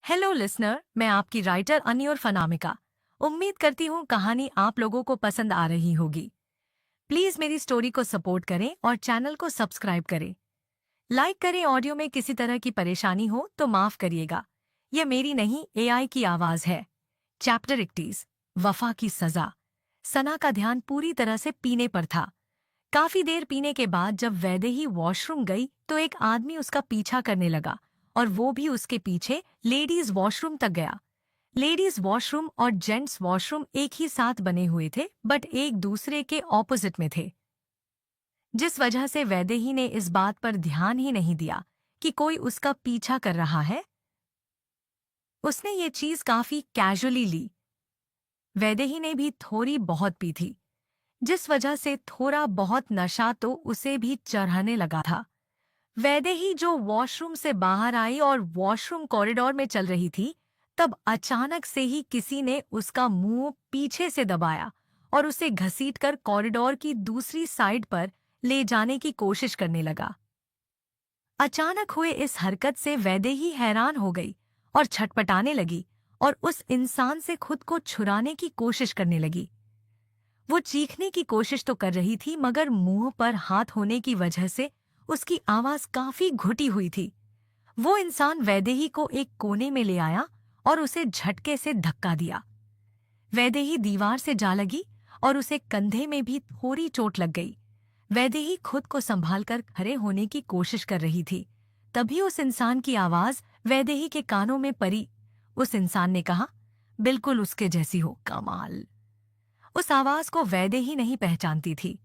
Hello listener, मैं आपकी writer Aniyor फनामिका। उम्मीद करती हूँ कहानी आप लोगों को पसंद आ रही होगी। प्लीज मेरी स्टोरी को सपोर्ट करें और चैनल को सब्सक्राइब करें। लाइक करें। ऑडियो में किसी तरह की परेशानी हो तो माफ करिएगा। यह मेरी नहीं, एआई की आवाज है। चैप्टर 31, वफा की सजा। सना का ध्यान पूरी तरह से पीने पर था। काफी देर पीने के बाद जब वैदेही वॉशरूम गई तो एक आदमी उसका पीछा करने लगा और वो भी उसके पीछे लेडीज वॉशरूम तक गया। लेडीज वॉशरूम और जेंट्स वॉशरूम एक ही साथ बने हुए थे, बट एक दूसरे के ऑपोजिट में थे, जिस वजह से वैदेही ने इस बात पर ध्यान ही नहीं दिया कि कोई उसका पीछा कर रहा है। उसने ये चीज काफी कैजुअली ली। वैदेही ने भी थोड़ी बहुत पी थी, जिस वजह से थोड़ा बहुत नशा तो उसे भी चढ़ाने लगा था। वैदेही जो वॉशरूम से बाहर आई और वॉशरूम कॉरिडोर में चल रही थी, तब अचानक से ही किसी ने उसका मुंह पीछे से दबाया और उसे घसीटकर कॉरिडोर की दूसरी साइड पर ले जाने की कोशिश करने लगा। अचानक हुए इस हरकत से वैदेही हैरान हो गई और छटपटाने लगी और उस इंसान से खुद को छुड़ाने की कोशिश करने लगी। वो चीखने की कोशिश तो कर रही थी, मगर मुंह पर हाथ होने की वजह से उसकी आवाज काफी घुटी हुई थी। वो इंसान वैदेही को एक कोने में ले आया और उसे झटके से धक्का दिया। वैदेही दीवार से जा लगी और उसे कंधे में भी थोड़ी चोट लग गई। वैदेही खुद को संभालकर खड़े होने की कोशिश कर रही थी, तभी उस इंसान की आवाज वैदेही के कानों में पड़ी। उस इंसान ने कहा, बिल्कुल उसके जैसी हो। कमाल। उस आवाज को वैदेही नहीं पहचानती थी।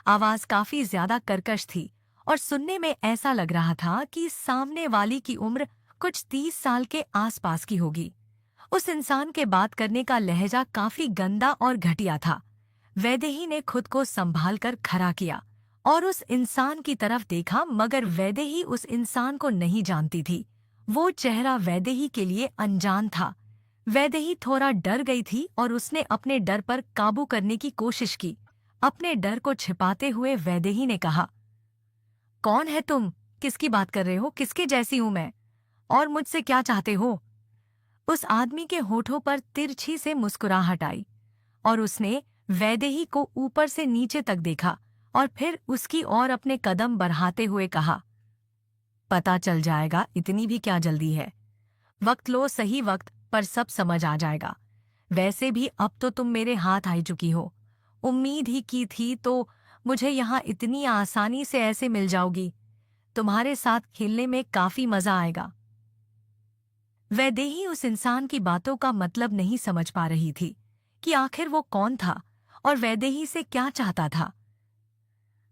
आवाज काफी ज्यादा कर्कश थी और सुनने में ऐसा लग रहा था कि सामने वाली की उम्र कुछ 30 साल के आसपास की होगी। उस इंसान के बात करने का लहजा काफी गंदा और घटिया था। वैदेही ने खुद को संभाल कर खड़ा किया और उस इंसान की तरफ देखा, मगर वैदेही उस इंसान को नहीं जानती थी। वो चेहरा वैदेही के लिए अनजान था। वैदेही थोड़ा डर गई थी और उसने अपने डर पर काबू करने की कोशिश की। अपने डर को छिपाते हुए वैदेही ने कहा, कौन है तुम? किसकी बात कर रहे हो? किसके जैसी हूं मैं? और मुझसे क्या चाहते हो? उस आदमी के होठों पर तिरछी से मुस्कुराहट आई और उसने वैदेही को ऊपर से नीचे तक देखा और फिर उसकी ओर अपने कदम बढ़ाते हुए कहा, पता चल जाएगा, इतनी भी क्या जल्दी है? वक्त लो, सही वक्त पर सब समझ आ जाएगा। वैसे भी अब तो तुम मेरे हाथ आई चुकी हो। उम्मीद ही की थी तो मुझे यहाँ इतनी आसानी से ऐसे मिल जाओगी। तुम्हारे साथ खेलने में काफी मजा आएगा। वैदेही उस इंसान की बातों का मतलब नहीं समझ पा रही थी कि आखिर वो कौन था और वैदेही से क्या चाहता था।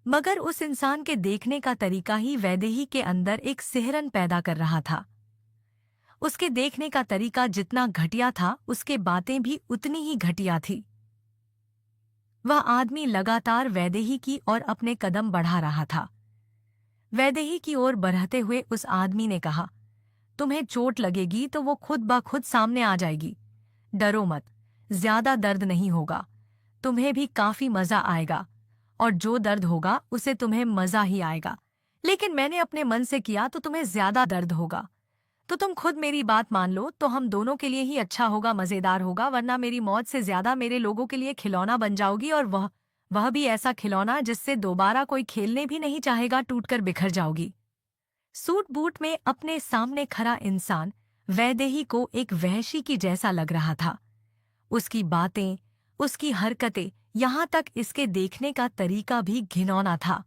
मगर उस इंसान के देखने का तरीका ही वैदेही के अंदर एक सिहरन पैदा कर रहा था। उसके देखने का तरीका जितना घटिया था, उसके बातें भी उतनी ही घटिया थी। वह आदमी लगातार वैदेही की ओर अपने कदम बढ़ा रहा था। वैदेही की ओर बढ़ते हुए उस आदमी ने कहा, तुम्हें चोट लगेगी तो वो खुद ब खुद सामने आ जाएगी। डरो मत, ज्यादा दर्द नहीं होगा। तुम्हें भी काफी मजा आएगा और जो दर्द होगा उसे तुम्हें मजा ही आएगा। लेकिन मैंने अपने मन से किया तो तुम्हें ज्यादा दर्द होगा। तो तुम खुद मेरी बात मान लो तो हम दोनों के लिए ही अच्छा होगा, मजेदार होगा, वरना मेरी मौत से ज्यादा मेरे लोगों के लिए खिलौना बन जाओगी, और वह भी ऐसा खिलौना जिससे दोबारा कोई खेलने भी नहीं चाहेगा, टूटकर बिखर जाओगी। सूट बूट में अपने सामने खड़ा इंसान वैदेही को एक वहशी की जैसा लग रहा था। उसकी बातें, उसकी हरकतें, यहाँ तक इसके देखने का तरीका भी घिनौना था।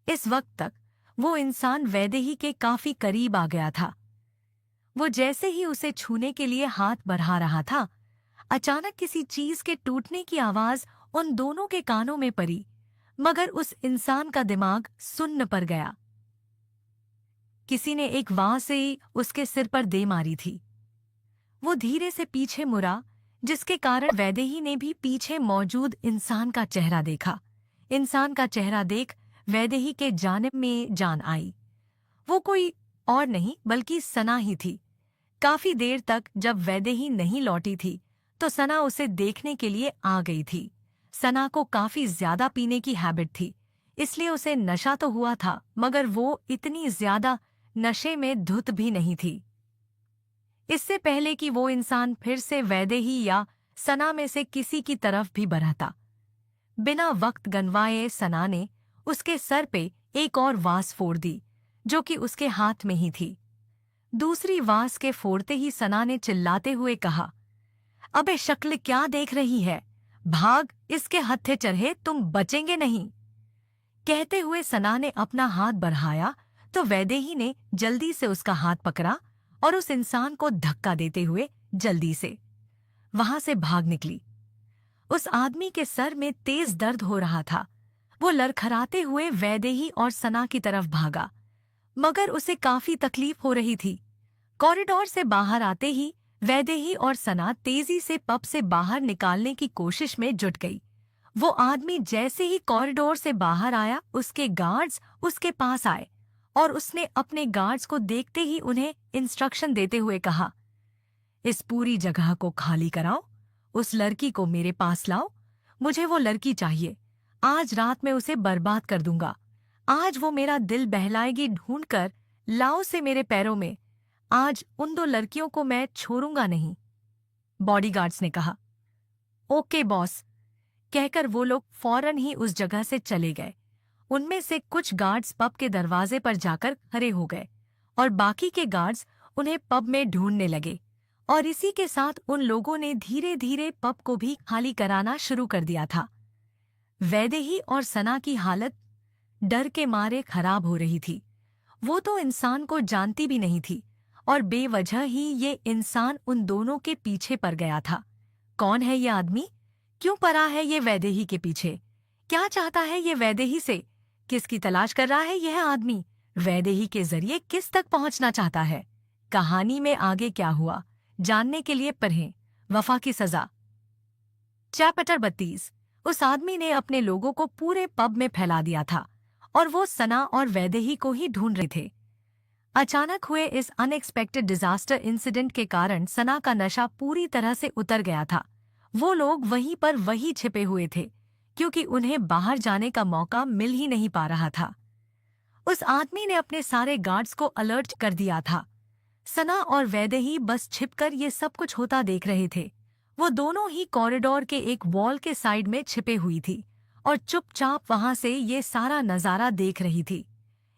इस वक्त तक वो इंसान वैदेही के काफी करीब आ गया था। वो जैसे ही उसे छूने के लिए हाथ बढ़ा रहा था, अचानक किसी चीज के टूटने की आवाज उन दोनों के कानों में पड़ी, मगर उस इंसान का दिमाग सुन्न पड़ गया। किसी ने एक वाह से ही उसके सिर पर दे मारी थी। वो धीरे से पीछे मुड़ा, जिसके कारण वैदेही ने भी पीछे मौजूद इंसान का चेहरा देखा। इंसान का चेहरा देख वैदेही के जानिब में जान आई। वो कोई और नहीं बल्कि सना ही थी। काफी देर तक जब वैदेही नहीं लौटी थी तो सना उसे देखने के लिए आ गई थी। सना को काफी ज्यादा पीने की हैबिट थी, इसलिए उसे नशा तो हुआ था, मगर वो इतनी ज्यादा नशे में धुत भी नहीं थी। इससे पहले कि वो इंसान फिर से वैदेही या सना में से किसी की तरफ भी बढ़ता। बिना वक्त गंवाए सना ने उसके सर पे एक और वास फोड़ दी, जो कि उसके हाथ में ही थी। दूसरी वास के फोड़ते ही सना ने चिल्लाते हुए कहा, अबे शक्ल क्या देख रही है, भाग, इसके हत्थे चढ़े, तुम बचेंगे नहीं। कहते हुए सना ने अपना हाथ बढ़ाया तो वैदेही ने जल्दी से उसका हाथ पकड़ा और उस इंसान को धक्का देते हुए जल्दी से वहां से भाग निकली। उस आदमी के सर में तेज दर्द हो रहा था। वो लड़खड़ाते हुए वैदेही और सना की तरफ भागा, मगर उसे काफी तकलीफ हो रही थी। कॉरिडोर से बाहर आते ही वैदेही और सना तेजी से पब से बाहर निकालने की कोशिश में जुट गई। वो आदमी जैसे ही कॉरिडोर से बाहर आया, उसके गार्ड्स उसके पास आए और उसने अपने गार्ड्स को देखते ही उन्हें इंस्ट्रक्शन देते हुए कहा, इस पूरी जगह को खाली कराओ, उस लड़की को मेरे पास लाओ, मुझे वो लड़की चाहिए। आज रात में उसे बर्बाद कर दूंगा। आज वो मेरा दिल बहलाएगी, ढूंढकर लाओ उसे मेरे पैरों में। आज उन दो लड़कियों को मैं छोड़ूंगा नहीं। बॉडीगार्ड्स ने कहा, ओके बॉस, कहकर वो लोग फौरन ही उस जगह से चले गए। उनमें से कुछ गार्ड्स पब के दरवाजे पर जाकर खड़े हो गए और बाकी के गार्ड्स उन्हें पब में ढूंढने लगे, और इसी के साथ उन लोगों ने धीरे धीरे पब को भी खाली कराना शुरू कर दिया था। वैदेही और सना की हालत डर के मारे खराब हो रही थी। वो तो इंसान को जानती भी नहीं थी और बेवजह ही ये इंसान उन दोनों के पीछे पड़ गया था। कौन है ये आदमी? क्यों पड़ा है ये वैदेही के पीछे? क्या चाहता है ये वैदेही से? किसकी तलाश कर रहा है यह आदमी? वैदेही के जरिए किस तक पहुंचना चाहता है? कहानी में आगे क्या हुआ, जानने के लिए पढ़ें वफा की सजा। चैप्टर 32। उस आदमी ने अपने लोगों को पूरे पब में फैला दिया था और वो सना और वैदेही को ही ढूंढ रहे थे। अचानक हुए इस अनएक्सपेक्टेड डिजास्टर इंसिडेंट के कारण सना का नशा पूरी तरह से उतर गया था। वो लोग वहीं पर वही छिपे हुए थे, क्योंकि उन्हें बाहर जाने का मौका मिल ही नहीं पा रहा था। उस आदमी ने अपने सारे गार्ड्स को अलर्ट कर दिया था। सना और वैदेही बस छिपकर ये सब कुछ होता देख रहे थे। वो दोनों ही कॉरिडोर के एक वॉल के साइड में छिपे हुई थी और चुपचाप वहां से ये सारा नजारा देख रही थी।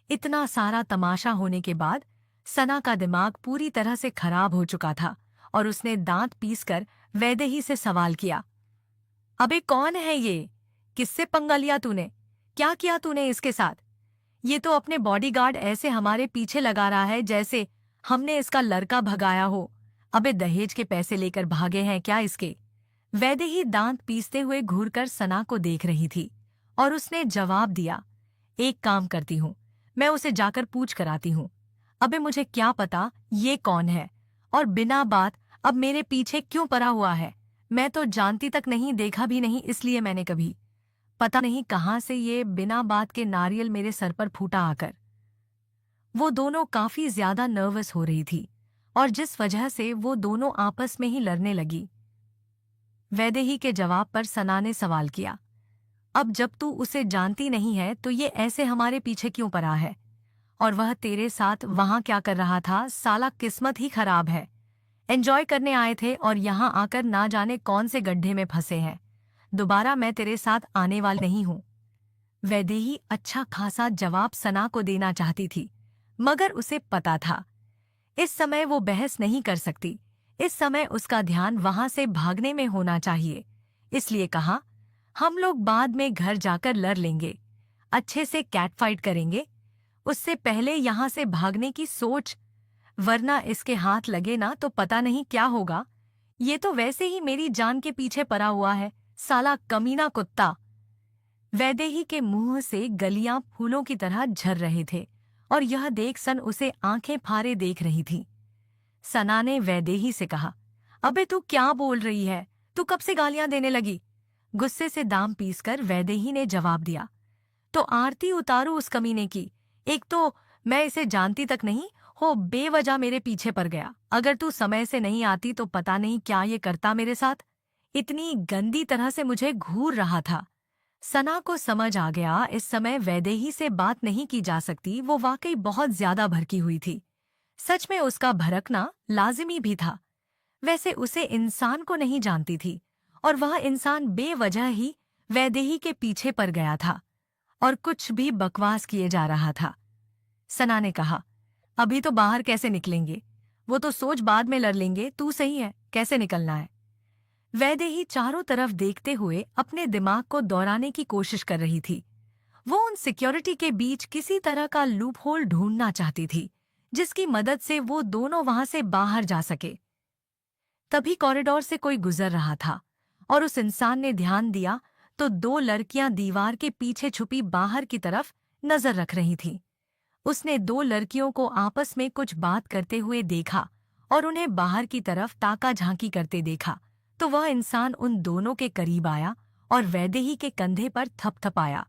इतना सारा तमाशा होने के बाद सना का दिमाग पूरी तरह से खराब हो चुका था और उसने दांत पीसकर वैदेही से सवाल किया, अबे कौन है ये? किससे पंगा लिया तूने? क्या किया तूने इसके साथ? ये तो अपने बॉडीगार्ड ऐसे हमारे पीछे लगा रहा है जैसे हमने इसका लड़का भगाया हो। अबे दहेज के पैसे लेकर भागे हैं क्या इसके? वैदेही दांत पीसते हुए घूरकर सना को देख रही थी और उसने जवाब दिया, एक काम करती हूँ, मैं उसे जाकर पूछ कर आती हूँ। अबे मुझे क्या पता ये कौन है और बिना बात अब मेरे पीछे क्यों पड़ा हुआ है? मैं तो जानती तक नहीं, देखा भी नहीं, इसलिए मैंने कभी पता नहीं कहाँ से ये बिना बात के नारियल मेरे सर पर फूटा आकर। वो दोनों काफी ज्यादा नर्वस हो रही थी और जिस वजह से वो दोनों आपस में ही लड़ने लगी। वैदेही के जवाब पर सना ने सवाल किया, अब जब तू उसे जानती नहीं है तो ये ऐसे हमारे पीछे क्यों पड़ा है? और वह तेरे साथ वहां क्या कर रहा था? साला किस्मत ही खराब है। एंजॉय करने आए थे और यहाँ आकर ना जाने कौन से गड्ढे में फंसे हैं। दोबारा मैं तेरे साथ आने वाली नहीं हूँ। वैदेही अच्छा खासा जवाब सना को देना चाहती थी, मगर उसे पता था इस समय वो बहस नहीं कर सकती। इस समय उसका ध्यान वहां से भागने में होना चाहिए। इसलिए कहा, हम लोग बाद में घर जाकर लड़ लेंगे, अच्छे से कैट फाइट करेंगे। उससे पहले यहाँ से भागने की सोच, वरना इसके हाथ लगे ना तो पता नहीं क्या होगा। ये तो वैसे ही मेरी जान के पीछे पड़ा हुआ है, साला कमीना कुत्ता। वैदेही के मुंह से गलियां फूलों की तरह झर रहे थे और यह देख सन उसे आंखें फाड़े देख रही थी। सना ने वैदेही से कहा, अबे तू क्या बोल रही है? तू कब से गालियां देने लगी? गुस्से से दाम पीसकर वैदेही ने जवाब दिया, तो आरती उतारू उस कमीने की। एक तो मैं इसे जानती तक नहीं हो, बेवजह मेरे पीछे पड़ गया। अगर तू समय से नहीं आती तो पता नहीं क्या ये करता मेरे साथ। इतनी गंदी तरह से मुझे घूर रहा था। सना को समझ आ गया इस समय वैदेही से बात नहीं की जा सकती, वो वाकई बहुत ज्यादा भड़की हुई थी। सच में उसका भड़कना लाजिमी भी था। वैसे उसे इंसान को नहीं जानती थी और वह इंसान बेवजह ही वैदेही के पीछे पड़ गया था और कुछ भी बकवास किए जा रहा था। सना ने कहा, अभी तो बाहर कैसे निकलेंगे? वो तो सोच बाद में लड़ लेंगे, तू सही है, कैसे निकलना है? वैदेही चारों तरफ देखते हुए अपने दिमाग को दौड़ाने की कोशिश कर रही थी। वो उन सिक्योरिटी के बीच किसी तरह का लूप होल ढूंढना चाहती थी जिसकी मदद से वो दोनों वहां से बाहर जा सके। तभी कॉरिडोर से कोई गुजर रहा था और उस इंसान ने ध्यान दिया तो दो लड़कियां दीवार के पीछे छुपी बाहर की तरफ नजर रख रही थीं। उसने दो लड़कियों को आपस में कुछ बात करते हुए देखा और उन्हें बाहर की तरफ ताका झांकी करते देखा तो वह इंसान उन दोनों के करीब आया और वैदेही के कंधे पर थपथपाया।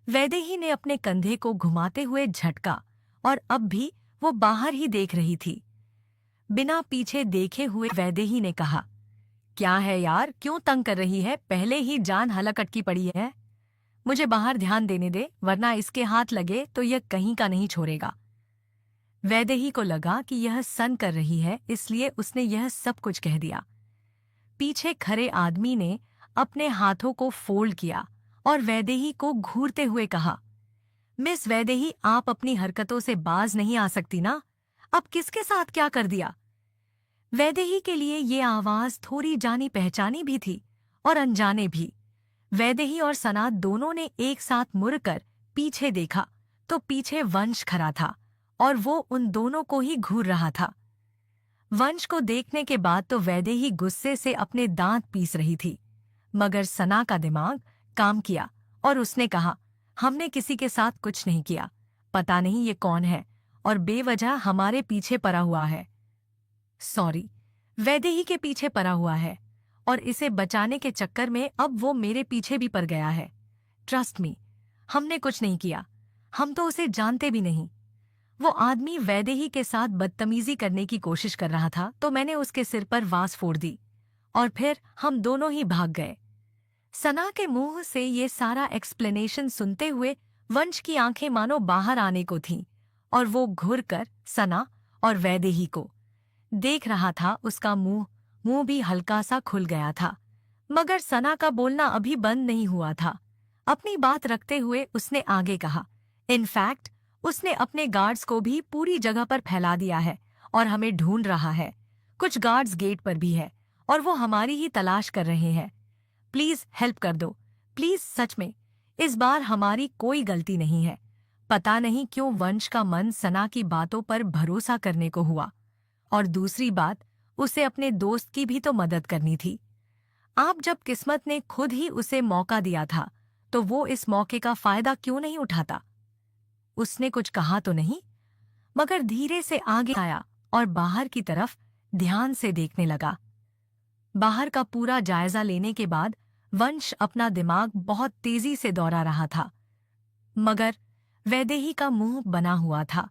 वैदेही ने अपने कंधे को घुमाते हुए झटका और अब भी वो बाहर ही देख रही थी। बिना पीछे देखे हुए वैदेही ने कहा, क्या है यार, क्यों तंग कर रही है? पहले ही जान हलक अटकी पड़ी है। मुझे बाहर ध्यान देने दे, वरना इसके हाथ लगे तो यह कहीं का नहीं छोड़ेगा। वैदेही को लगा कि यह सन कर रही है, इसलिए उसने यह सब कुछ कह दिया। पीछे खड़े आदमी ने अपने हाथों को फोल्ड किया और वैदेही को घूरते हुए कहा, मिस वैदेही, आप अपनी हरकतों से बाज नहीं आ सकती ना? अब किसके साथ क्या कर दिया? वैदेही के लिए ये आवाज थोड़ी जानी पहचानी भी थी और अनजाने भी। वैदेही और सना दोनों ने एक साथ मुड़कर पीछे देखा तो पीछे वंश खड़ा था और वो उन दोनों को ही घूर रहा था। वंश को देखने के बाद तो वैदेही गुस्से से अपने दांत पीस रही थी, मगर सना का दिमाग काम किया और उसने कहा, हमने किसी के साथ कुछ नहीं किया, पता नहीं ये कौन है और बेवजह हमारे पीछे पड़ा हुआ है। सॉरी, वैदेही के पीछे पड़ा हुआ है और इसे बचाने के चक्कर में अब वो मेरे पीछे भी पड़ गया है। ट्रस्ट मी, हमने कुछ नहीं किया, हम तो उसे जानते भी नहीं। वो आदमी वैदेही के साथ बदतमीजी करने की कोशिश कर रहा था तो मैंने उसके सिर पर वास फोड़ दी और फिर हम दोनों ही भाग गए। सना के मुंह से ये सारा एक्सप्लेनेशन सुनते हुए वंश की आंखें मानो बाहर आने को थीं और वो घुरकर सना और वैदेही को देख रहा था। उसका मुंह भी हल्का सा खुल गया था, मगर सना का बोलना अभी बंद नहीं हुआ था। अपनी बात रखते हुए उसने आगे कहा, इनफैक्ट उसने अपने गार्ड्स को भी पूरी जगह पर फैला दिया है और हमें ढूंढ रहा है। कुछ गार्ड्स गेट पर भी है और वो हमारी ही तलाश कर रहे हैं। प्लीज हेल्प कर दो, प्लीज, सच में इस बार हमारी कोई गलती नहीं है। पता नहीं क्यों वंश का मन सना की बातों पर भरोसा करने को हुआ और दूसरी बात, उसे अपने दोस्त की भी तो मदद करनी थी। आप जब किस्मत ने खुद ही उसे मौका दिया था तो वो इस मौके का फायदा क्यों नहीं उठाता? उसने कुछ कहा तो नहीं, मगर धीरे से आगे आया और बाहर की तरफ ध्यान से देखने लगा। बाहर का पूरा जायजा लेने के बाद वंश अपना दिमाग बहुत तेजी से दौड़ा रहा था, मगर वैदेही का मुंह बना हुआ था।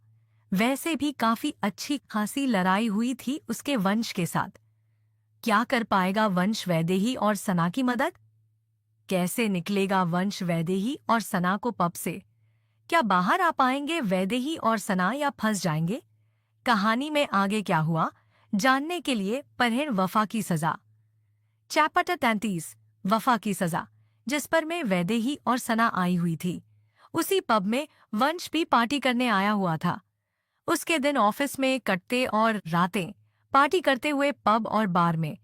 वैसे भी काफी अच्छी खासी लड़ाई हुई थी उसके वंश के साथ। क्या कर पाएगा वंश वैदेही और सना की मदद? कैसे निकलेगा वंश वैदेही और सना को पब से? क्या बाहर आ पाएंगे वैदेही और सना या फंस जाएंगे? कहानी में आगे क्या हुआ जानने के लिए पढ़ें वफा की सजा। चैप्टर 33, वफा की सजा, जिस पर में वैदेही और सना आई हुई थी। उसी पब में वंश भी पार्टी करने आया हुआ था। उसके दिन ऑफिस में कटते और रातें पार्टी करते हुए पब और बार में,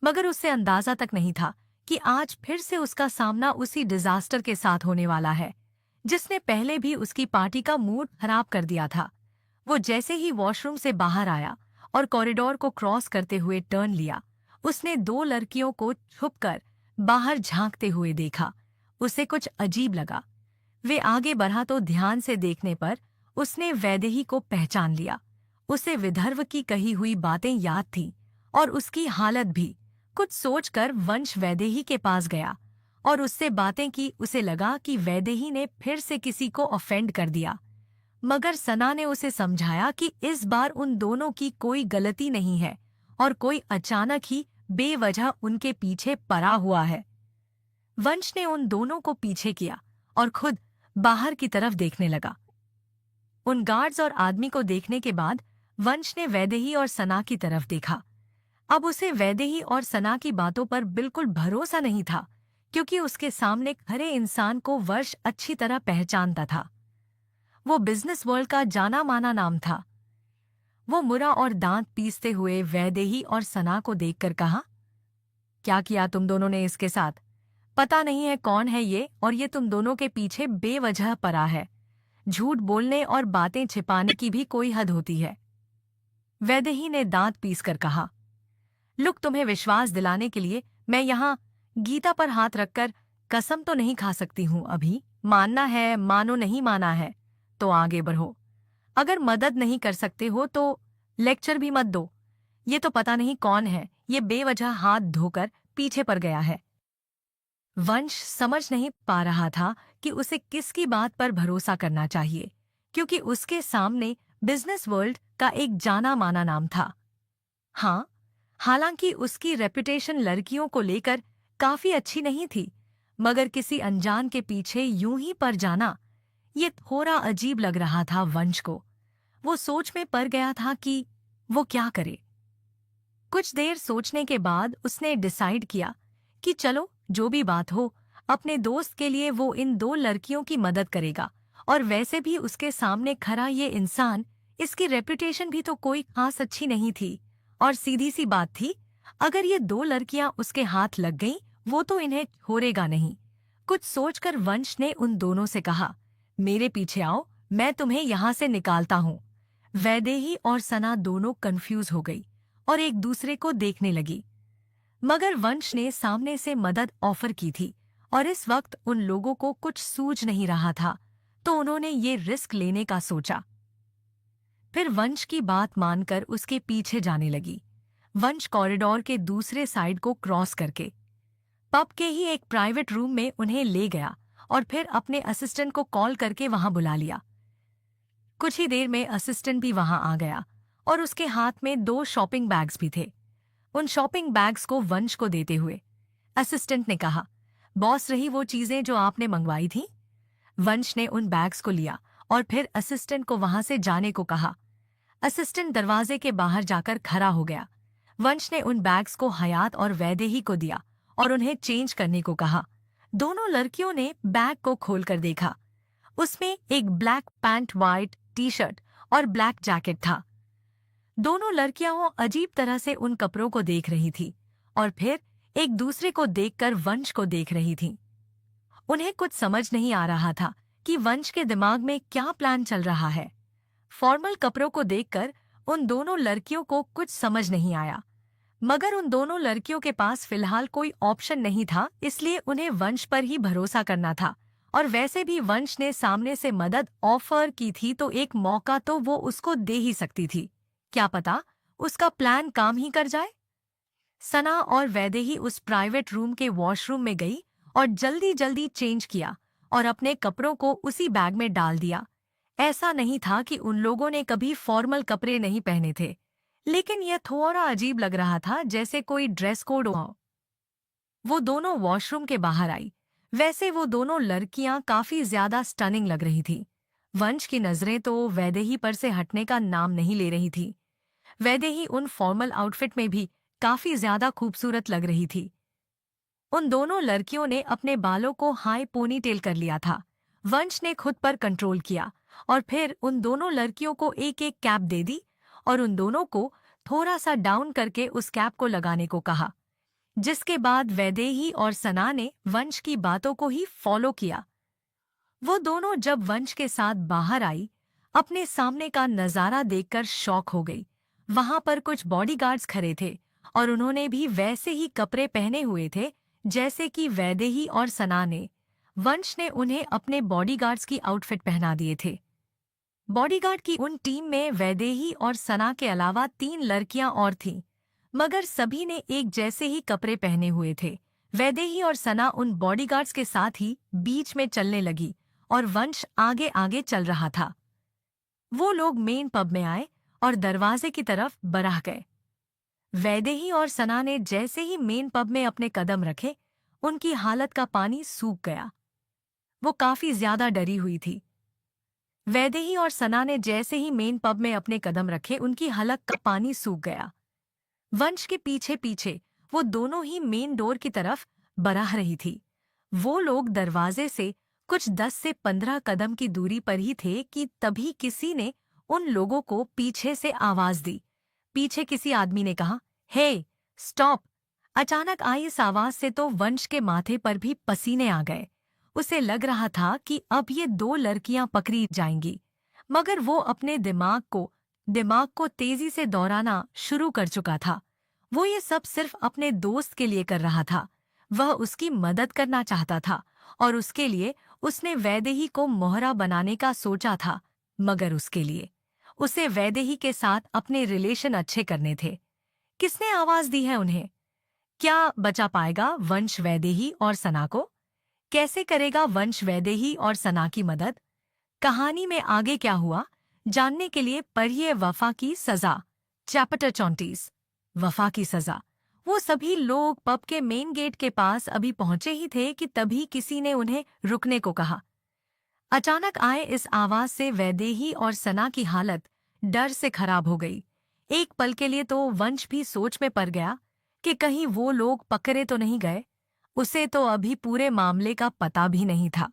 मगर उससे अंदाजा तक नहीं था कि आज फिर से उसका सामना उसी डिजास्टर के साथ होने वाला है जिसने पहले भी उसकी पार्टी का मूड खराब कर दिया था। वो जैसे ही वॉशरूम से बाहर आया और कॉरिडोर को क्रॉस करते हुए टर्न लिया, उसने दो लड़कियों को छुपकर बाहर झांकते हुए देखा। उसे कुछ अजीब लगा। वे आगे बढ़ा तो ध्यान से देखने पर उसने वैदेही को पहचान लिया। उसे विदर्भ की कही हुई बातें याद थीं और उसकी हालत भी। कुछ सोचकर वंश वैदेही के पास गया और उससे बातें की। उसे लगा कि वैदेही ने फिर से किसी को ऑफेंड कर दिया, मगर सना ने उसे समझाया कि इस बार उन दोनों की कोई गलती नहीं है और कोई अचानक ही बेवजह उनके पीछे पड़ा हुआ है। वंश ने उन दोनों को पीछे किया और खुद बाहर की तरफ देखने लगा। उन गार्ड्स और आदमी को देखने के बाद वंश ने वैदेही और सना की तरफ देखा। अब उसे वैदेही और सना की बातों पर बिल्कुल भरोसा नहीं था, क्योंकि उसके सामने खरे इंसान को वर्ष अच्छी तरह पहचानता था। वो बिजनेस वर्ल्ड का जाना माना नाम था। वो मुरा और दांत पीसते हुए वैदेही और सना को देखकर कहा, क्या किया तुम दोनों ने इसके साथ? पता नहीं है कौन है ये, और ये तुम दोनों के पीछे बेवजह पड़ा है। झूठ बोलने और बातें छिपाने की भी कोई हद होती है। वैदेही ने दांत पीसकर कहा, लुक, तुम्हें विश्वास दिलाने के लिए मैं यहाँ गीता पर हाथ रखकर कसम तो नहीं खा सकती हूँ अभी। मानना है मानो, नहीं माना है तो आगे बढ़ो। अगर मदद नहीं कर सकते हो तो लेक्चर भी मत दो। ये तो पता नहीं कौन है, ये बेवजह हाथ धोकर पीछे पड़ गया है। वंश समझ नहीं पा रहा था कि उसे किसकी बात पर भरोसा करना चाहिए, क्योंकि उसके सामने बिजनेस वर्ल्ड का एक जाना माना नाम था। हाँ, हालांकि उसकी रेपुटेशन लड़कियों को लेकर काफी अच्छी नहीं थी, मगर किसी अनजान के पीछे यूं ही पड़ जाना, ये थोड़ा अजीब लग रहा था वंश को। वो सोच में पड़ गया था कि वो क्या करे। कुछ देर सोचने के बाद उसने डिसाइड किया कि चलो, जो भी बात हो, अपने दोस्त के लिए वो इन दो लड़कियों की मदद करेगा। और वैसे भी उसके सामने खड़ा ये इंसान, इसकी रेपुटेशन भी तो कोई खास अच्छी नहीं थी। और सीधी सी बात थी, अगर ये दो लड़कियां उसके हाथ लग गईं, वो तो इन्हें छोड़ेगा नहीं। कुछ सोचकर वंश ने उन दोनों से कहा, मेरे पीछे आओ, मैं तुम्हें यहां से निकालता हूं। वैदेही और सना दोनों कंफ्यूज हो गई और एक दूसरे को देखने लगी, मगर वंश ने सामने से मदद ऑफर की थी और इस वक्त उन लोगों को कुछ सूझ नहीं रहा था, तो उन्होंने ये रिस्क लेने का सोचा। फिर वंश की बात मानकर उसके पीछे जाने लगी। वंश कॉरिडोर के दूसरे साइड को क्रॉस करके पब के ही एक प्राइवेट रूम में उन्हें ले गया और फिर अपने असिस्टेंट को कॉल करके वहां बुला लिया। कुछ ही देर में असिस्टेंट भी वहां आ गया और उसके हाथ में 2 शॉपिंग बैग्स भी थे। उन शॉपिंग बैग्स को वंश को देते हुए असिस्टेंट ने कहा, बॉस, रही वो चीजें जो आपने मंगवाई थी? वंश ने उन बैग्स को लिया और फिर असिस्टेंट को वहां से जाने को कहा। असिस्टेंट दरवाजे के बाहर जाकर खड़ा हो गया। वंश ने उन बैग्स को हयात और वैदेही को दिया और उन्हें चेंज करने को कहा। दोनों लड़कियों ने बैग को खोलकर देखा। उसमें एक black pant, white T shirt और ब्लैक जैकेट था। दोनों लड़कियां अजीब तरह से उन कपड़ों को देख रही थी और फिर एक दूसरे को देखकर वंश को देख रही थीं। उन्हें कुछ समझ नहीं आ रहा था कि वंश के दिमाग में क्या प्लान चल रहा है। फॉर्मल कपड़ों को देखकर उन दोनों लड़कियों को कुछ समझ नहीं आया, मगर उन दोनों लड़कियों के पास फिलहाल कोई ऑप्शन नहीं था, इसलिए उन्हें वंश पर ही भरोसा करना था। और वैसे भी वंश ने सामने से मदद ऑफर की थी, तो एक मौका तो वो उसको दे ही सकती थी। क्या पता उसका प्लान काम ही कर जाए। सना और वैदेही उस प्राइवेट रूम के वॉशरूम में गई और जल्दी जल्दी चेंज किया और अपने कपड़ों को उसी बैग में डाल दिया। ऐसा नहीं था कि उन लोगों ने कभी फॉर्मल कपड़े नहीं पहने थे, लेकिन यह थोड़ा अजीब लग रहा था, जैसे कोई ड्रेस कोड हो। वो दोनों वॉशरूम के बाहर आई। वैसे वो दोनों लड़कियां काफी ज्यादा स्टनिंग लग रही थी। वंश की नजरें तो वैदेही पर से हटने का नाम नहीं ले रही थी। वैदेही उन फॉर्मल आउटफिट में भी काफी ज्यादा खूबसूरत लग रही थी। उन दोनों लड़कियों ने अपने बालों को हाई पोनीटेल कर लिया था। वंश ने खुद पर कंट्रोल किया और फिर उन दोनों लड़कियों को एक एक कैप दे दी और उन दोनों को थोड़ा सा डाउन करके उस कैप को लगाने को कहा, जिसके बाद वैदेही और सना ने वंश की बातों को ही फॉलो किया। वो दोनों जब वंश के साथ बाहर आई, अपने सामने का नजारा देखकर शॉक हो गई। वहां पर कुछ बॉडीगार्ड्स खड़े थे और उन्होंने भी वैसे ही कपड़े पहने हुए थे जैसे कि वैदेही और सना ने। वंश ने उन्हें अपने बॉडीगार्ड्स की आउटफिट पहना दिए थे। बॉडीगार्ड की उन टीम में वैदेही और सना के अलावा 3 लड़कियां और थीं, मगर सभी ने एक जैसे ही कपड़े पहने हुए थे। वैदेही और सना उन बॉडीगार्ड्स के साथ ही बीच में चलने लगी और वंश आगे आगे चल रहा था। वो लोग मेन पब में आए और दरवाजे की तरफ बढ़ गए। वैदेही और सना ने जैसे ही मेन पब में अपने कदम रखे, उनकी हालत का पानी सूख गया। वो काफी ज्यादा डरी हुई थी। वैदेही और सना ने जैसे ही मेन पब में अपने कदम रखे, उनकी हलक का पानी सूख गया। वंश के पीछे पीछे वो दोनों ही मेन डोर की तरफ बढ़ रही थी। वो लोग दरवाजे से कुछ 10 से 15 कदम की दूरी पर ही थे कि तभी किसी ने उन लोगों को पीछे से आवाज दी। पीछे किसी आदमी ने कहा, हे स्टॉप। अचानक आई इस आवाज से तो वंश के माथे पर भी पसीने आ गए। उसे लग रहा था कि अब ये दो लड़कियां पकड़ी जाएंगी, मगर वो अपने दिमाग को तेजी से दौड़ाना शुरू कर चुका था। वो ये सब सिर्फ अपने दोस्त के लिए कर रहा था। वह उसकी मदद करना चाहता था और उसके लिए उसने वैदेही को मोहरा बनाने का सोचा था, मगर उसके लिए उसे वैदेही के साथ अपने रिलेशन अच्छे करने थे। किसने आवाज दी है उन्हें? क्या बचा पाएगा वंश वैदेही और सना को? कैसे करेगा वंश वैदेही और सना की मदद? कहानी में आगे क्या हुआ जानने के लिए पढ़िए वफा की सजा, चैप्टर 34। वफा की सजा। वो सभी लोग पब के मेन गेट के पास अभी पहुंचे ही थे कि तभी किसी ने उन्हें रुकने को कहा। अचानक आए इस आवाज से वैदेही और सना की हालत डर से खराब हो गई। एक पल के लिए तो वंश भी सोच में पड़ गया कि कहीं वो लोग पकड़े तो नहीं गए। उसे तो अभी पूरे मामले का पता भी नहीं था।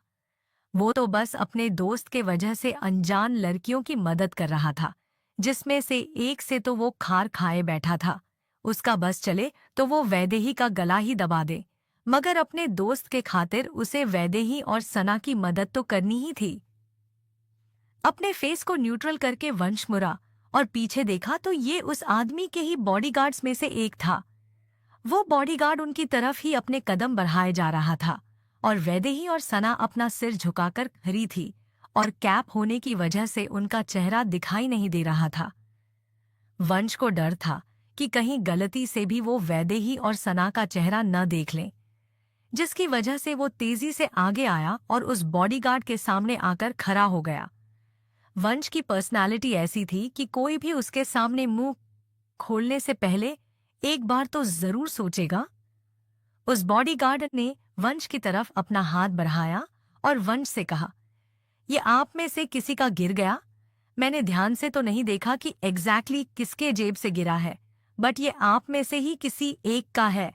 वो तो बस अपने दोस्त के वजह से अनजान लड़कियों की मदद कर रहा था, जिसमें से एक से तो वो खार खाए बैठा था। उसका बस चले तो वो वैदेही का गला ही दबा दे, मगर अपने दोस्त के खातिर उसे वैदेही और सना की मदद तो करनी ही थी। अपने फेस को न्यूट्रल करके वंश मुड़ा और पीछे देखा तो ये उस आदमी के ही बॉडीगार्ड्स में से एक था। वो बॉडीगार्ड उनकी तरफ ही अपने कदम बढ़ाए जा रहा था और वैदेही और सना अपना सिर झुकाकर खड़ी थी और कैप होने की वजह से उनका चेहरा दिखाई नहीं दे रहा था। वंश को डर था कि कहीं गलती से भी वो वैदेही और सना का चेहरा न देख लें, जिसकी वजह से वो तेजी से आगे आया और उस बॉडीगार्ड के सामने आकर खड़ा हो गया। वंश की पर्सनालिटी ऐसी थी कि कोई भी उसके सामने मुंह खोलने से पहले एक बार तो जरूर सोचेगा। उस बॉडीगार्ड ने वंश की तरफ अपना हाथ बढ़ाया और वंश से कहा, ये आप में से किसी का गिर गया? मैंने ध्यान से तो नहीं देखा कि एग्जैक्टली किसके जेब से गिरा है, बट ये आप में से ही किसी एक का है।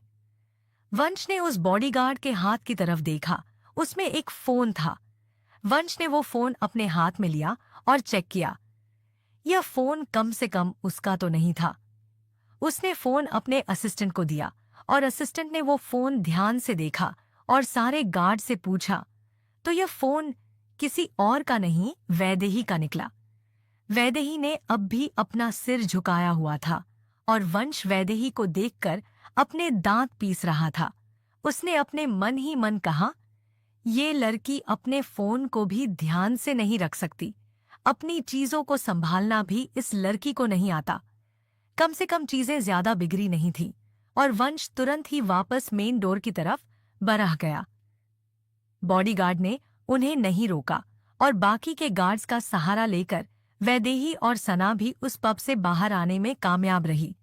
वंश ने उस बॉडीगार्ड के हाथ की तरफ देखा। उसमें एक फोन था। वंश ने वो फोन अपने हाथ में लिया और चेक किया। यह फोन कम से कम उसका तो नहीं था। उसने फोन अपने असिस्टेंट को दिया और असिस्टेंट ने वो फोन ध्यान से देखा और सारे गार्ड से पूछा तो यह फोन किसी और का नहीं, वैदेही का निकला। वैदेही ने अब भी अपना सिर झुकाया हुआ था और वंश वैदेही को देखकर अपने दांत पीस रहा था। उसने अपने मन ही मन कहा, ये लड़की अपने फोन को भी ध्यान से नहीं रख सकती। अपनी चीजों को संभालना भी इस लड़की को नहीं आता। कम से कम चीजें ज्यादा बिगड़ी नहीं थीं और वंश तुरंत ही वापस मेन डोर की तरफ बढ़ गया। बॉडीगार्ड ने उन्हें नहीं रोका और बाकी के गार्ड्स का सहारा लेकर वैदेही और सना भी उस पब से बाहर आने में कामयाब रही।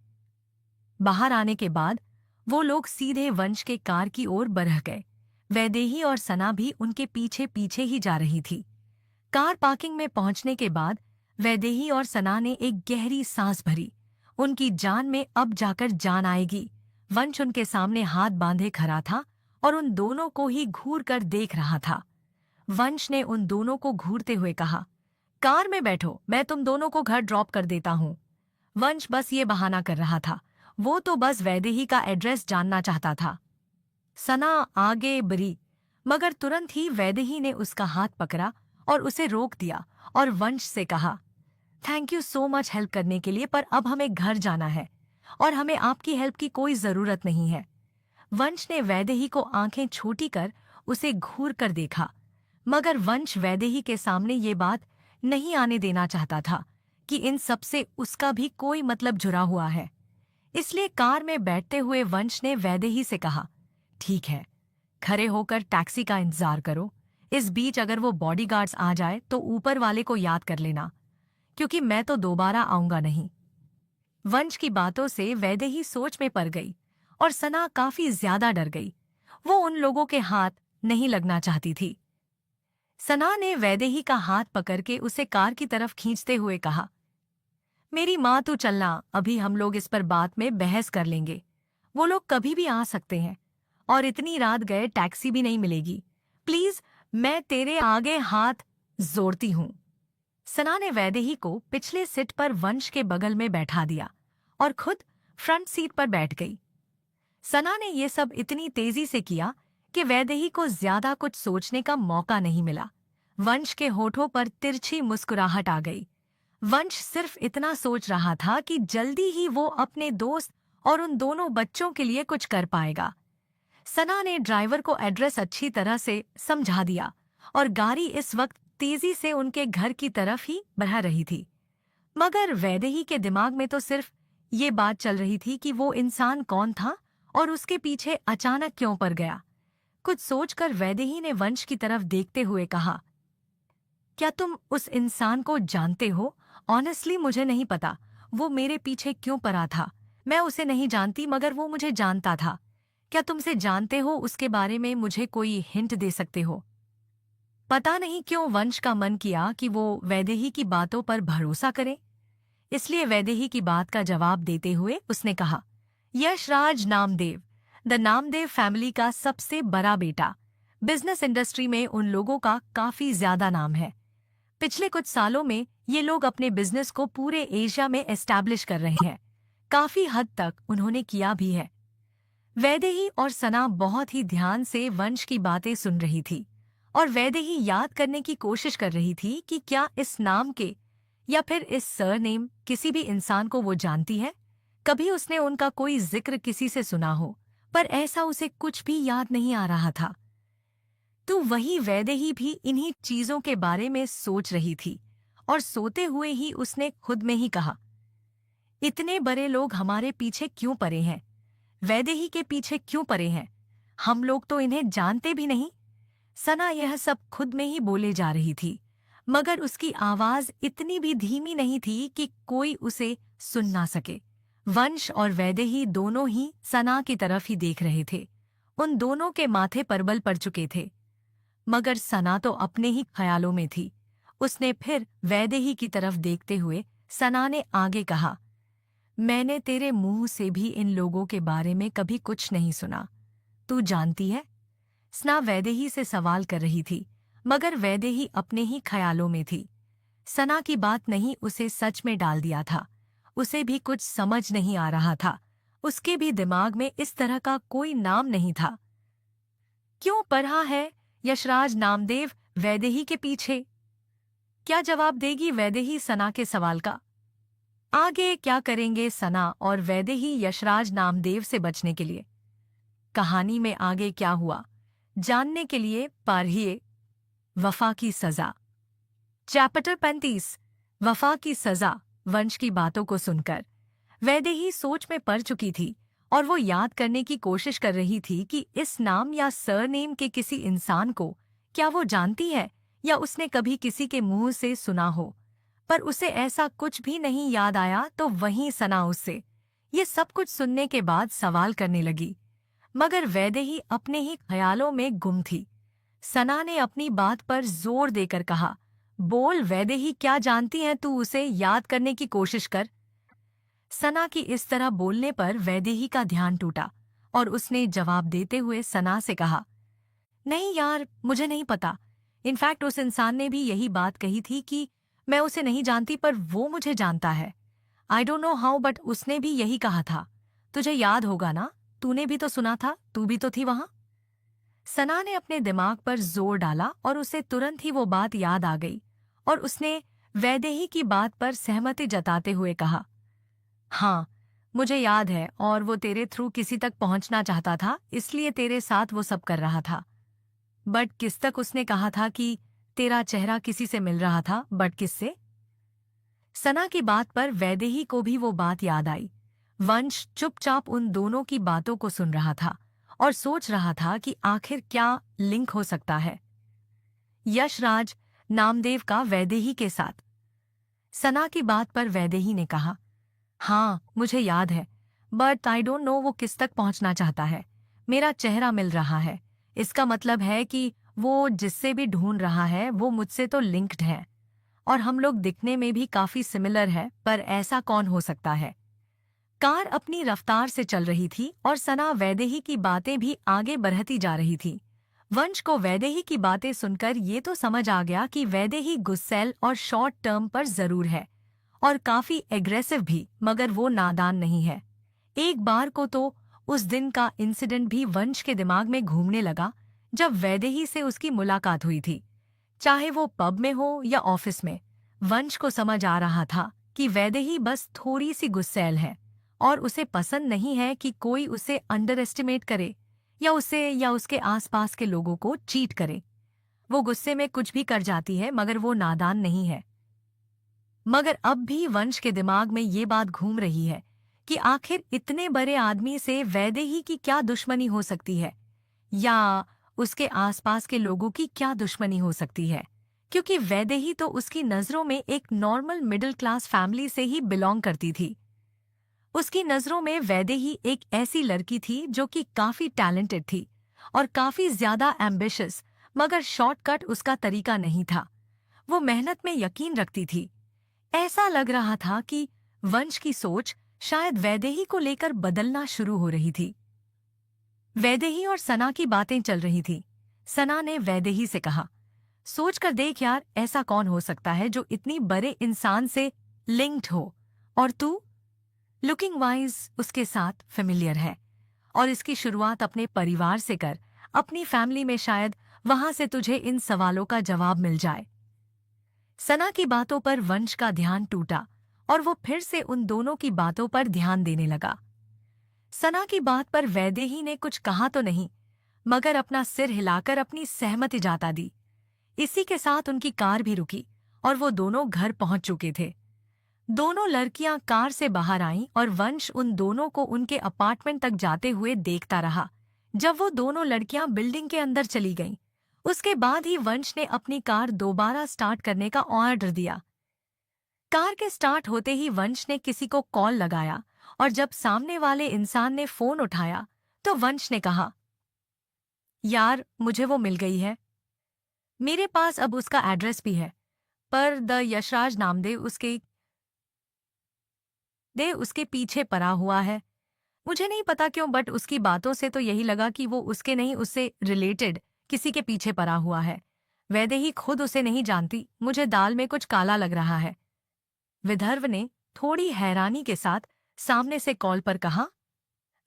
बाहर आने के बाद वो लोग सीधे वंश के कार की ओर बढ़ गए। वैदेही और सना भी उनके पीछे पीछे ही जा रही थी। कार पार्किंग में पहुंचने के बाद वैदेही और सना ने एक गहरी सांस भरी। उनकी जान में अब जाकर जान आएगी। वंश उनके सामने हाथ बांधे खड़ा था और उन दोनों को ही घूर कर देख रहा था। वंश ने उन दोनों को घूरते हुए कहा, कार में बैठो, मैं तुम दोनों को घर ड्रॉप कर देता हूँ। वंश बस ये बहाना कर रहा था। वो तो बस वैदेही का एड्रेस जानना चाहता था। सना आगे बढ़ी, मगर तुरंत ही वैदेही ने उसका हाथ पकड़ा और उसे रोक दिया और वंश से कहा, thank you so much help करने के लिए, पर अब हमें घर जाना है और हमें आपकी हेल्प की कोई जरूरत नहीं है। वंश ने वैदेही को आंखें छोटी कर उसे घूर कर देखा, मगर वंश वैदेही के सामने ये बात नहीं आने देना चाहता था कि इन सब से उसका भी कोई मतलब जुड़ा हुआ है। इसलिए कार में बैठते हुए वंश ने वैदेही से कहा, ठीक है, खड़े होकर टैक्सी का इंतजार करो। इस बीच अगर वो बॉडीगार्ड्स आ जाए तो ऊपर वाले को याद कर लेना, क्योंकि मैं तो दोबारा आऊंगा नहीं। वंश की बातों से वैदेही सोच में पड़ गई और सना काफी ज्यादा डर गई। वो उन लोगों के हाथ नहीं लगना चाहती थी। सना ने वैदेही का हाथ पकड़ के उसे कार की तरफ खींचते हुए कहा, मेरी माँ तू चलना, अभी हम लोग इस पर बात में बहस कर लेंगे। वो लोग कभी भी आ सकते हैं और इतनी रात गए टैक्सी भी नहीं मिलेगी। प्लीज, मैं तेरे आगे हाथ जोड़ती हूँ। सना ने वैदेही को पिछले सीट पर वंश के बगल में बैठा दिया और खुद फ्रंट सीट पर बैठ गई। सना ने ये सब इतनी तेजी से किया कि वैदेही को ज्यादा कुछ सोचने का मौका नहीं मिला। वंश के होठों पर तिरछी मुस्कुराहट आ गई। वंश सिर्फ इतना सोच रहा था कि जल्दी ही वो अपने दोस्त और उन दोनों बच्चों के लिए कुछ कर पाएगा। सना ने ड्राइवर को एड्रेस अच्छी तरह से समझा दिया और गाड़ी इस वक्त तेजी से उनके घर की तरफ ही बढ़ रही थी। मगर वैदेही के दिमाग में तो सिर्फ ये बात चल रही थी कि वो इंसान कौन था और उसके पीछे अचानक क्यों पड़ गया। कुछ सोचकर वैदेही ने वंश की तरफ देखते हुए कहा, क्या तुम उस इंसान को जानते हो? ऑनेस्टली मुझे नहीं पता वो मेरे पीछे क्यों पड़ा था। मैं उसे नहीं जानती मगर वो मुझे जानता था। क्या तुमसे जानते हो उसके बारे में मुझे कोई हिंट दे सकते हो? पता नहीं क्यों वंश का मन किया कि वो वैदेही की बातों पर भरोसा करे। इसलिए वैदेही की बात का जवाब देते हुए उसने कहा, यशराज नामदेव, द नामदेव फैमिली का सबसे बड़ा बेटा। बिजनेस इंडस्ट्री में उन लोगों का काफी ज्यादा नाम है। पिछले कुछ सालों में ये लोग अपने बिजनेस को पूरे एशिया में एस्टैब्लिश कर रहे हैं। काफी हद तक उन्होंने किया भी है। वैदेही और सना बहुत ही ध्यान से वंश की बातें सुन रही थी और वैदेही याद करने की कोशिश कर रही थी कि क्या इस नाम के या फिर इस सरनेम किसी भी इंसान को वो जानती है। कभी उसने उनका कोई जिक्र किसी से सुना हो, पर ऐसा उसे कुछ भी याद नहीं आ रहा था। तो वही वैदेही भी इन्हीं चीजों के बारे में सोच रही थी और सोते हुए ही उसने खुद में ही कहा, इतने बड़े लोग हमारे पीछे क्यों पड़े हैं? वैदेही के पीछे क्यों पड़े हैं? हम लोग तो इन्हें जानते भी नहीं। सना यह सब खुद में ही बोले जा रही थी, मगर उसकी आवाज इतनी भी धीमी नहीं थी कि कोई उसे सुन ना सके। वंश और वैदेही दोनों ही सना की तरफ ही देख रहे थे। उन दोनों के माथे पर बल पड़ चुके थे, मगर सना तो अपने ही ख्यालों में थी। उसने फिर वैदेही की तरफ देखते हुए सना ने आगे कहा, मैंने तेरे मुंह से भी इन लोगों के बारे में कभी कुछ नहीं सुना। तू जानती है? सना वैदेही से सवाल कर रही थी, मगर वैदेही अपने ही ख्यालों में थी। सना की बात नहीं उसे सच में डाल दिया था। उसे भी कुछ समझ नहीं आ रहा था। उसके भी दिमाग में इस तरह का कोई नाम नहीं था। क्यों पढ़ा है यशराज नामदेव वैदेही के पीछे? क्या जवाब देगी वैदेही सना के सवाल का? आगे क्या करेंगे सना और वैदेही यशराज नामदेव से बचने के लिए? कहानी में आगे क्या हुआ जानने के लिए पढ़िए वफा की सजा। चैप्टर 35, वफा की सजा। वंश की बातों को सुनकर वैदेही सोच में पड़ चुकी थी और वो याद करने की कोशिश कर रही थी कि इस नाम या सरनेम के किसी इंसान को क्या वो जानती है या उसने कभी किसी के मुंह से सुना हो। पर उसे ऐसा कुछ भी नहीं याद आया। तो वहीं सना उससे ये सब कुछ सुनने के बाद सवाल करने लगी, मगर वैदेही अपने ही ख्यालों में गुम थी। सना ने अपनी बात पर जोर देकर कहा, बोल वैदेही, क्या जानती है तू? उसे याद करने की कोशिश कर। सना की इस तरह बोलने पर वैदेही का ध्यान टूटा और उसने जवाब देते हुए सना से कहा, नहीं यार, मुझे नहीं पता। इनफैक्ट उस इंसान ने भी यही बात कही थी कि मैं उसे नहीं जानती पर वो मुझे जानता है। I don't know how but उसने भी यही कहा था। तुझे याद होगा ना, तूने भी तो सुना था, तू भी तो थी वहां। सना ने अपने दिमाग पर जोर डाला और उसे तुरंत ही वो बात याद आ गई और उसने वैदेही की बात पर सहमति जताते हुए कहा, हाँ मुझे याद है, और वो तेरे थ्रू किसी तक पहुंचना चाहता था, इसलिए तेरे साथ वो सब कर रहा था। बट किस तक? उसने कहा था कि तेरा चेहरा किसी से मिल रहा था, बट किससे? सना की बात पर वैदेही को भी वो बात याद आई। वंश चुपचाप उन दोनों की बातों को सुन रहा था और सोच रहा था कि आखिर क्या लिंक हो सकता है यशराज नामदेव का वैदेही के साथ। सना की बात पर वैदेही ने कहा, हाँ मुझे याद है, बट आई डोंट नो वो किस तक पहुंचना चाहता है। मेरा चेहरा मिल रहा है, इसका मतलब है कि वो जिससे भी ढूंढ रहा है वो मुझसे तो लिंक्ड है और हम लोग दिखने में भी काफी सिमिलर है, पर ऐसा कौन हो सकता है। कार अपनी रफ्तार से चल रही थी और सना वैदेही की बातें भी आगे बढ़ती जा रही थी। वंश को वैदेही की बातें सुनकर ये तो समझ आ गया कि वैदेही गुस्सैल और शॉर्ट टर्म पर जरूर है और काफी एग्रेसिव भी, मगर वो नादान नहीं है। एक बार को तो उस दिन का इंसिडेंट भी वंश के दिमाग में घूमने लगा जब वैदेही से उसकी मुलाकात हुई थी। चाहे वो पब में हो या ऑफिस में, वंश को समझ आ रहा था कि वैदेही बस थोड़ी सी गुस्सैल है और उसे पसंद नहीं है कि कोई उसे अंडर एस्टिमेट करे या उसे या उसके आसपास के लोगों को चीट करे। वो गुस्से में कुछ भी कर जाती है, मगर वो नादान नहीं है। मगर अब भी वंश के दिमाग में ये बात घूम रही है कि आखिर इतने बड़े आदमी से वैदेही की क्या दुश्मनी हो सकती है, या उसके आसपास के लोगों की क्या दुश्मनी हो सकती है, क्योंकि वैदेही तो उसकी नज़रों में एक नॉर्मल मिडिल क्लास फैमिली से ही बिलोंग करती थी। उसकी नज़रों में वैदेही एक ऐसी लड़की थी जो कि काफी टैलेंटेड थी और काफी ज्यादा एम्बिशियस, मगर शॉर्टकट उसका तरीका नहीं था। वो मेहनत में यकीन रखती थी। ऐसा लग रहा था कि वंश की सोच शायद वैदेही को लेकर बदलना शुरू हो रही थी। वैदेही और सना की बातें चल रही थी। सना ने वैदेही से कहा, सोच कर देख यार, ऐसा कौन हो सकता है जो इतनी बड़े इंसान से लिंक्ड हो, और तू लुकिंग वाइज उसके साथ फेमिलियर है। और इसकी शुरुआत अपने परिवार से कर, अपनी फैमिली में, शायद वहां से तुझे इन सवालों का जवाब मिल जाए। सना की बातों पर वंश का ध्यान टूटा और वो फिर से उन दोनों की बातों पर ध्यान देने लगा। सना की बात पर वैदेही ने कुछ कहा तो नहीं, मगर अपना सिर हिलाकर अपनी सहमति जता दी। इसी के साथ उनकी कार भी रुकी और वो दोनों घर पहुंच चुके थे। दोनों लड़कियां कार से बाहर आईं और वंश उन दोनों को उनके अपार्टमेंट तक जाते हुए देखता रहा। जब वो दोनों लड़कियां बिल्डिंग के अंदर चली गईं, उसके बाद ही वंश ने अपनी कार दोबारा स्टार्ट करने का ऑर्डर दिया। कार के स्टार्ट होते ही वंश ने किसी को कॉल लगाया और जब सामने वाले इंसान ने फोन उठाया तो वंश ने कहा, यार मुझे वो मिल गई है, मेरे पास अब उसका एड्रेस भी है, पर द यशराज नामदेव उसके पीछे पड़ा हुआ है। मुझे नहीं पता क्यों, बट उसकी बातों से तो यही लगा कि वो उसके नहीं, उससे रिलेटेड किसी के पीछे पड़ा हुआ है। वैदेही खुद उसे नहीं जानती, मुझे दाल में कुछ काला लग रहा है। विदर्भ ने थोड़ी हैरानी के साथ सामने से कॉल पर कहा,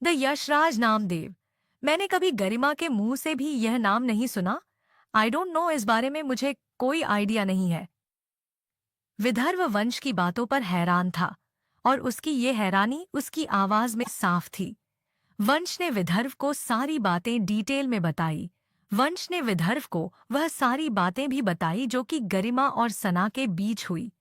द यशराज नामदेव, मैंने कभी गरिमा के मुंह से भी यह नाम नहीं सुना। आई डोंट नो, इस बारे में मुझे कोई आइडिया नहीं है। विदर्भ वंश की बातों पर हैरान था और उसकी ये हैरानी उसकी आवाज में साफ थी। वंश ने विदर्भ को सारी बातें डिटेल में बताई। वंश ने विदर्भ को वह सारी बातें भी बताई जो कि गरिमा और सना के बीच हुई।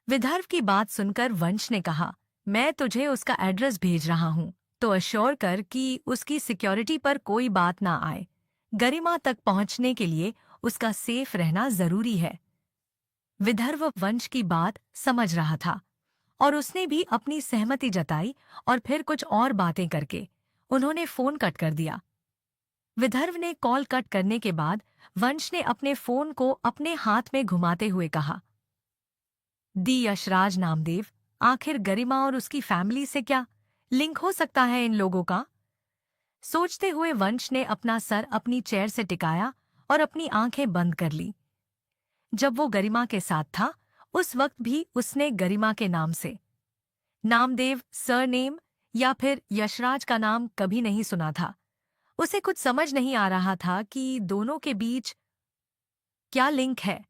विदर्भ की बात सुनकर वंश ने कहा, मैं तुझे उसका एड्रेस भेज रहा हूँ, तो अश्योर कर कि उसकी सिक्योरिटी पर कोई बात ना आए। गरिमा तक पहुँचने के लिए उसका सेफ रहना जरूरी है। विदर्भ वंश की बात समझ रहा था और उसने भी अपनी सहमति जताई और फिर कुछ और बातें करके उन्होंने फोन कट कर दिया। विदर्भ ने कॉल कट करने के बाद वंश ने अपने फोन को अपने हाथ में घुमाते हुए कहा, दी यशराज नामदेव, आखिर गरिमा और उसकी फैमिली से क्या लिंक हो सकता है इन लोगों का? सोचते हुए वंश ने अपना सर अपनी चेयर से टिकाया और अपनी आंखें बंद कर ली। जब वो गरिमा के साथ था उस वक्त भी उसने गरिमा के नाम से नामदेव सरनेम या फिर यशराज का नाम कभी नहीं सुना था। उसे कुछ समझ नहीं आ रहा था कि दोनों के बीच क्या लिंक है।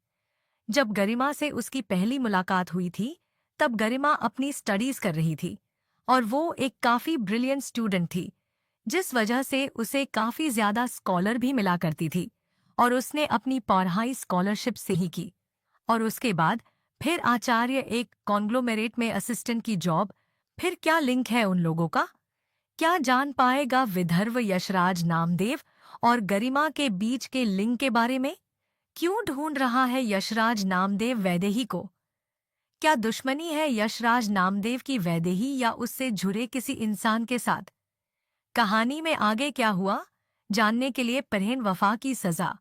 जब गरिमा से उसकी पहली मुलाकात हुई थी तब गरिमा अपनी स्टडीज कर रही थी और वो एक काफी ब्रिलियंट स्टूडेंट थी, जिस वजह से उसे काफी ज्यादा स्कॉलर भी मिला करती थी और उसने अपनी पढ़ाई स्कॉलरशिप से ही की। और उसके बाद फिर आचार्य एक कॉन्ग्लोमेरेट में असिस्टेंट की जॉब। फिर क्या लिंक है उन लोगों का? क्या जान पाएगा विदर्भ यशराज नामदेव और गरिमा के बीच के लिंक के बारे में? क्यों ढूंढ रहा है यशराज नामदेव वैदेही को? क्या दुश्मनी है यशराज नामदेव की वैदेही या उससे जुड़े किसी इंसान के साथ? कहानी में आगे क्या हुआ जानने के लिए पढ़ें वफा की सजा।